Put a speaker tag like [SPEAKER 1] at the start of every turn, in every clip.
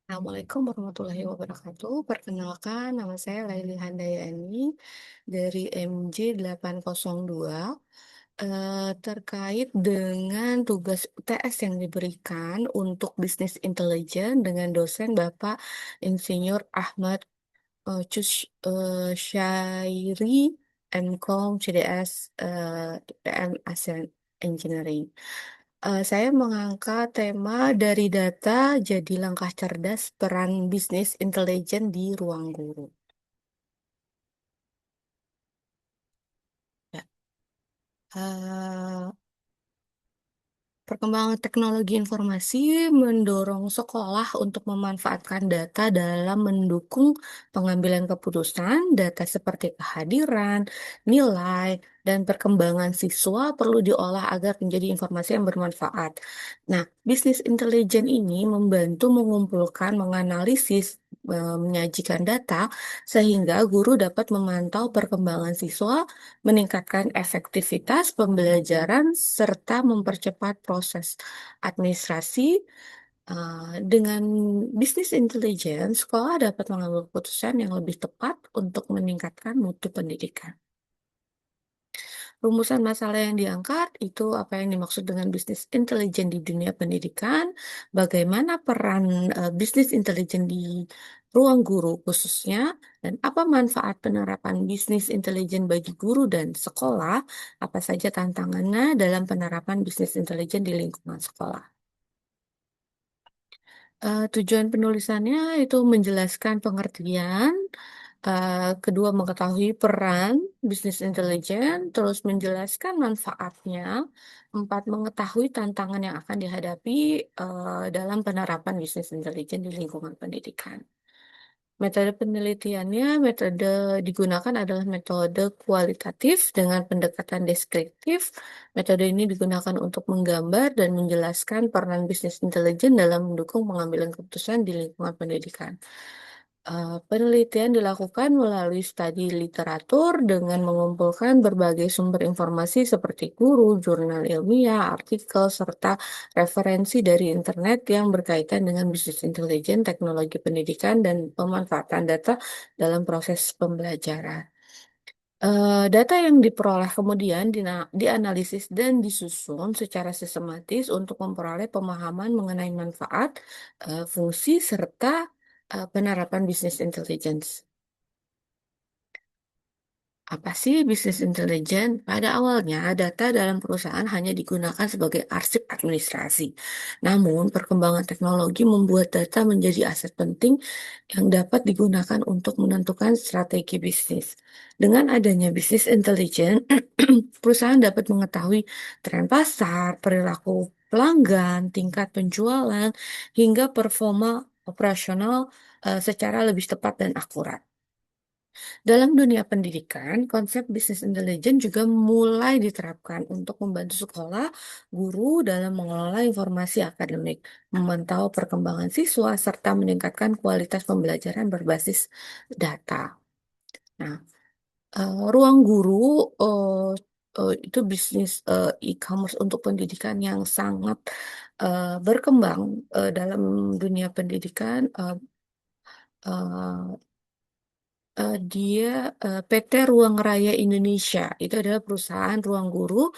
[SPEAKER 1] Assalamualaikum warahmatullahi wabarakatuh. Perkenalkan, nama saya Laili Handayani dari MJ802, terkait dengan tugas UTS yang diberikan untuk bisnis intelijen dengan dosen Bapak Insinyur Ahmad Syairi MCom CDS IPM ASEAN Engineering. Saya mengangkat tema dari data jadi langkah cerdas peran bisnis intelijen di ruang guru. Ya. Eh, Perkembangan teknologi informasi mendorong sekolah untuk memanfaatkan data dalam mendukung pengambilan keputusan. Data seperti kehadiran, nilai, dan perkembangan siswa perlu diolah agar menjadi informasi yang bermanfaat. Nah, bisnis intelijen ini membantu mengumpulkan, menganalisis, menyajikan data sehingga guru dapat memantau perkembangan siswa, meningkatkan efektivitas pembelajaran, serta mempercepat proses administrasi. Dengan bisnis intelijen, sekolah dapat mengambil keputusan yang lebih tepat untuk meningkatkan mutu pendidikan. Rumusan masalah yang diangkat itu apa yang dimaksud dengan bisnis intelijen di dunia pendidikan, bagaimana peran bisnis intelijen di ruang guru khususnya, dan apa manfaat penerapan bisnis intelijen bagi guru dan sekolah, apa saja tantangannya dalam penerapan bisnis intelijen di lingkungan sekolah. Tujuan penulisannya itu menjelaskan pengertian, kedua mengetahui peran bisnis intelijen, terus menjelaskan manfaatnya, empat mengetahui tantangan yang akan dihadapi dalam penerapan bisnis intelijen di lingkungan pendidikan. Metode penelitiannya, metode digunakan adalah metode kualitatif dengan pendekatan deskriptif. Metode ini digunakan untuk menggambar dan menjelaskan peran bisnis intelijen dalam mendukung pengambilan keputusan di lingkungan pendidikan. Penelitian dilakukan melalui studi literatur dengan mengumpulkan berbagai sumber informasi seperti guru, jurnal ilmiah, artikel, serta referensi dari internet yang berkaitan dengan bisnis intelijen, teknologi pendidikan, dan pemanfaatan data dalam proses pembelajaran. Data yang diperoleh kemudian dianalisis dan disusun secara sistematis untuk memperoleh pemahaman mengenai manfaat, fungsi, serta penerapan bisnis intelligence. Apa sih bisnis intelijen? Pada awalnya, data dalam perusahaan hanya digunakan sebagai arsip administrasi. Namun, perkembangan teknologi membuat data menjadi aset penting yang dapat digunakan untuk menentukan strategi bisnis. Dengan adanya bisnis intelijen, perusahaan dapat mengetahui tren pasar, perilaku pelanggan, tingkat penjualan, hingga performa operasional secara lebih tepat dan akurat. Dalam dunia pendidikan, konsep bisnis intelijen juga mulai diterapkan untuk membantu sekolah, guru dalam mengelola informasi akademik, memantau perkembangan siswa, serta meningkatkan kualitas pembelajaran berbasis data. Nah, ruang guru itu bisnis e-commerce untuk pendidikan yang sangat berkembang dalam dunia pendidikan. Eh, Dia PT Ruang Raya Indonesia. Itu adalah perusahaan ruang guru,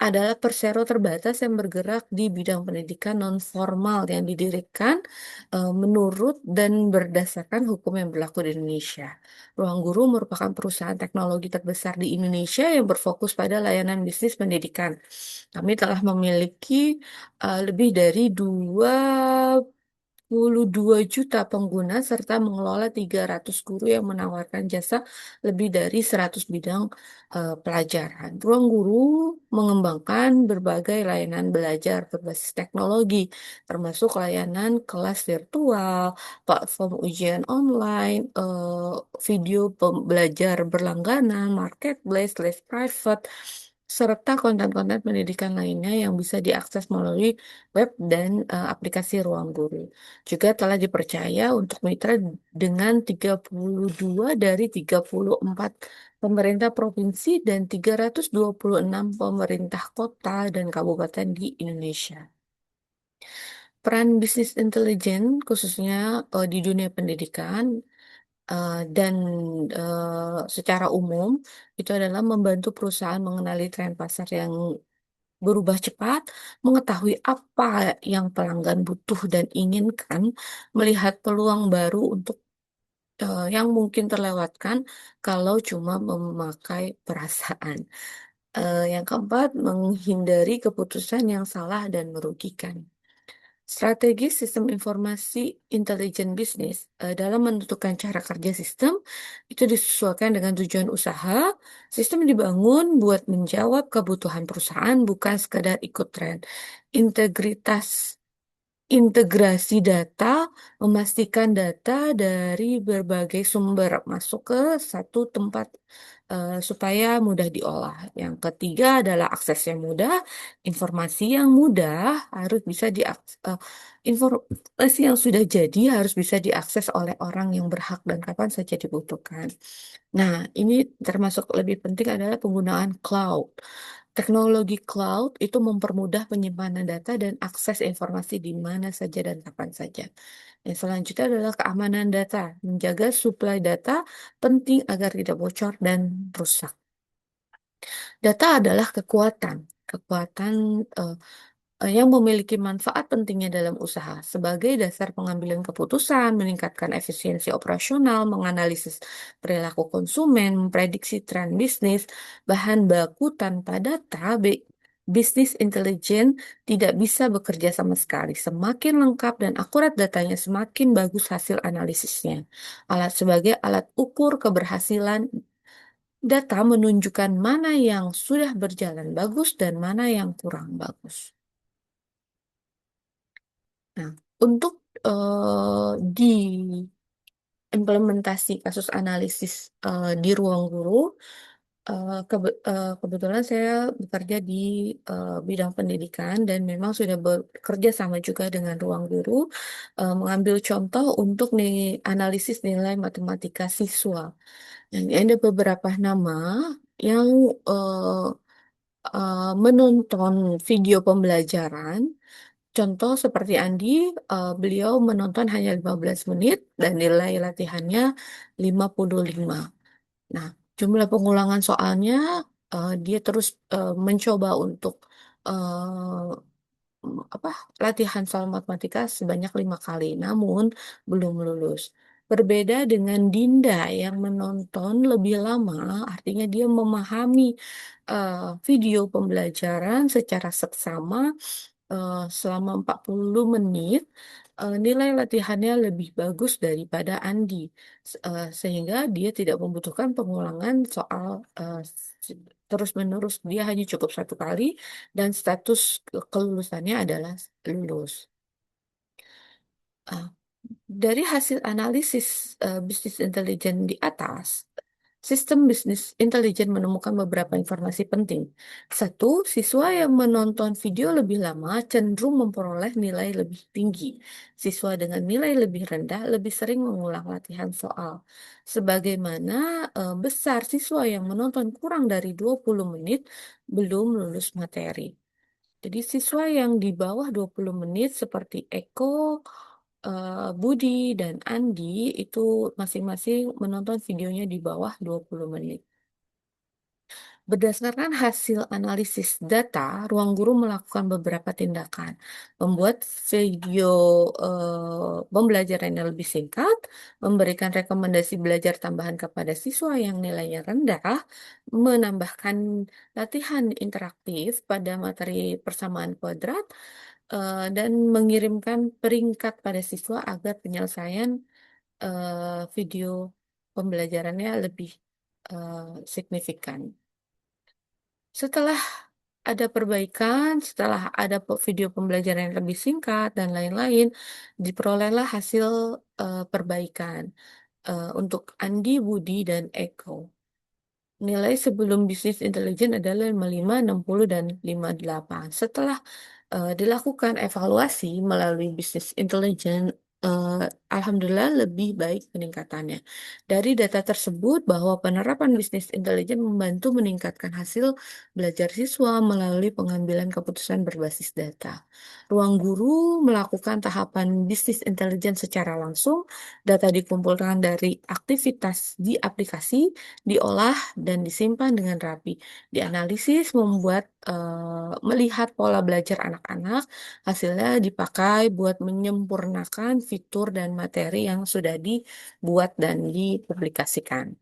[SPEAKER 1] adalah persero terbatas yang bergerak di bidang pendidikan non formal yang didirikan menurut dan berdasarkan hukum yang berlaku di Indonesia. Ruang Guru merupakan perusahaan teknologi terbesar di Indonesia yang berfokus pada layanan bisnis pendidikan. Kami telah memiliki lebih dari 22 juta pengguna serta mengelola 300 guru yang menawarkan jasa lebih dari 100 bidang pelajaran. Ruang Guru mengembangkan berbagai layanan belajar berbasis teknologi, termasuk layanan kelas virtual, platform ujian online, video pembelajar berlangganan, marketplace, les private, serta konten-konten pendidikan lainnya yang bisa diakses melalui web dan aplikasi Ruang Guru. Juga telah dipercaya untuk mitra dengan 32 dari 34 pemerintah provinsi dan 326 pemerintah kota dan kabupaten di Indonesia. Peran bisnis intelijen khususnya di dunia pendidikan dan secara umum itu adalah membantu perusahaan mengenali tren pasar yang berubah cepat, mengetahui apa yang pelanggan butuh dan inginkan, melihat peluang baru untuk yang mungkin terlewatkan kalau cuma memakai perasaan. Yang keempat, menghindari keputusan yang salah dan merugikan. Strategi sistem informasi intelijen bisnis dalam menentukan cara kerja sistem itu disesuaikan dengan tujuan usaha. Sistem dibangun buat menjawab kebutuhan perusahaan, bukan sekadar ikut tren. Integritas Integrasi data, memastikan data dari berbagai sumber masuk ke satu tempat supaya mudah diolah. Yang ketiga adalah akses yang mudah, informasi yang mudah harus bisa informasi yang sudah jadi harus bisa diakses oleh orang yang berhak dan kapan saja dibutuhkan. Nah, ini termasuk lebih penting adalah penggunaan cloud. Teknologi cloud itu mempermudah penyimpanan data dan akses informasi di mana saja dan kapan saja. Yang selanjutnya adalah keamanan data. Menjaga suplai data penting agar tidak bocor dan rusak. Data adalah kekuatan. Kekuatan eh, yang memiliki manfaat pentingnya dalam usaha sebagai dasar pengambilan keputusan, meningkatkan efisiensi operasional, menganalisis perilaku konsumen, memprediksi tren bisnis, bahan baku tanpa data, bisnis intelijen tidak bisa bekerja sama sekali. Semakin lengkap dan akurat datanya, semakin bagus hasil analisisnya. Alat sebagai alat ukur keberhasilan data menunjukkan mana yang sudah berjalan bagus dan mana yang kurang bagus. Nah, untuk di implementasi kasus analisis di ruang guru, kebetulan saya bekerja di bidang pendidikan dan memang sudah bekerja sama juga dengan ruang guru, mengambil contoh untuk analisis nilai matematika siswa. Dan ada beberapa nama yang eh, menonton video pembelajaran. Contoh seperti Andi, beliau menonton hanya 15 menit dan nilai latihannya 55. Nah, jumlah pengulangan soalnya dia terus mencoba untuk eh, apa latihan soal matematika sebanyak 5 kali, namun belum lulus. Berbeda dengan Dinda yang menonton lebih lama, artinya dia memahami eh, video pembelajaran secara seksama selama 40 menit, nilai latihannya lebih bagus daripada Andi. Sehingga dia tidak membutuhkan pengulangan soal s- terus-menerus. Dia hanya cukup 1 kali dan status kelulusannya adalah lulus. Ah, dari hasil analisis bisnis intelijen di atas, sistem bisnis intelijen menemukan beberapa informasi penting. Satu, siswa yang menonton video lebih lama cenderung memperoleh nilai lebih tinggi. Siswa dengan nilai lebih rendah lebih sering mengulang latihan soal. Sebagaimana besar siswa yang menonton kurang dari 20 menit belum lulus materi. Jadi siswa yang di bawah 20 menit seperti Eko, Budi, dan Andi itu masing-masing menonton videonya di bawah 20 menit. Berdasarkan hasil analisis data, ruang guru melakukan beberapa tindakan. Membuat video pembelajaran yang lebih singkat, memberikan rekomendasi belajar tambahan kepada siswa yang nilainya rendah, menambahkan latihan interaktif pada materi persamaan kuadrat, dan mengirimkan peringkat pada siswa agar penyelesaian video pembelajarannya lebih signifikan. Setelah ada perbaikan, setelah ada video pembelajaran yang lebih singkat dan lain-lain, diperolehlah hasil perbaikan untuk Andi, Budi, dan Eko. Nilai sebelum bisnis intelijen adalah 55, 60, dan 58. Setelah dilakukan evaluasi melalui bisnis intelijen, alhamdulillah lebih baik peningkatannya. Dari data tersebut bahwa penerapan bisnis intelijen membantu meningkatkan hasil belajar siswa melalui pengambilan keputusan berbasis data. Ruang guru melakukan tahapan bisnis intelijen secara langsung, data dikumpulkan dari aktivitas di aplikasi, diolah dan disimpan dengan rapi. Dianalisis membuat melihat pola belajar anak-anak. Hasilnya dipakai buat menyempurnakan fitur dan materi yang sudah dibuat dan dipublikasikan.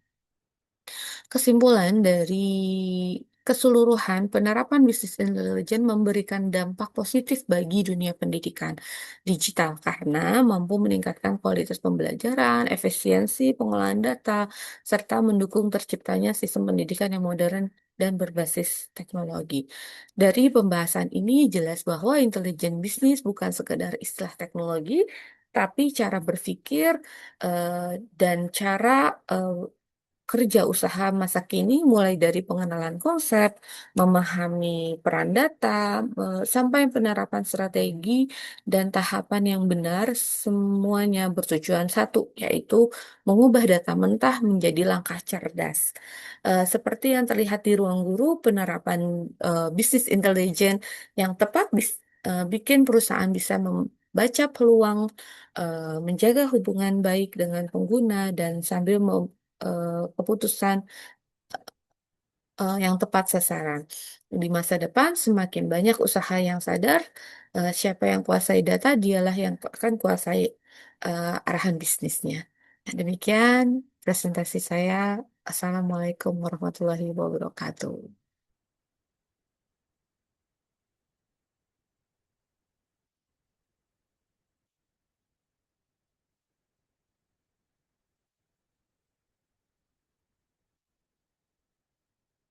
[SPEAKER 1] Kesimpulan dari keseluruhan, penerapan bisnis intelijen memberikan dampak positif bagi dunia pendidikan digital karena mampu meningkatkan kualitas pembelajaran, efisiensi pengolahan data, serta mendukung terciptanya sistem pendidikan yang modern dan berbasis teknologi. Dari pembahasan ini jelas bahwa intelijen bisnis bukan sekedar istilah teknologi, tapi cara berpikir dan cara kerja usaha masa kini mulai dari pengenalan konsep, memahami peran data, sampai penerapan strategi dan tahapan yang benar, semuanya bertujuan satu, yaitu mengubah data mentah menjadi langkah cerdas. Seperti yang terlihat di ruang guru, penerapan bisnis intelijen yang tepat bikin perusahaan bisa membaca peluang, menjaga hubungan baik dengan pengguna, dan sambil keputusan yang tepat sasaran. Di masa depan, semakin banyak usaha yang sadar siapa yang kuasai data, dialah yang akan kuasai arahan bisnisnya. Nah, demikian presentasi saya. Assalamualaikum warahmatullahi wabarakatuh.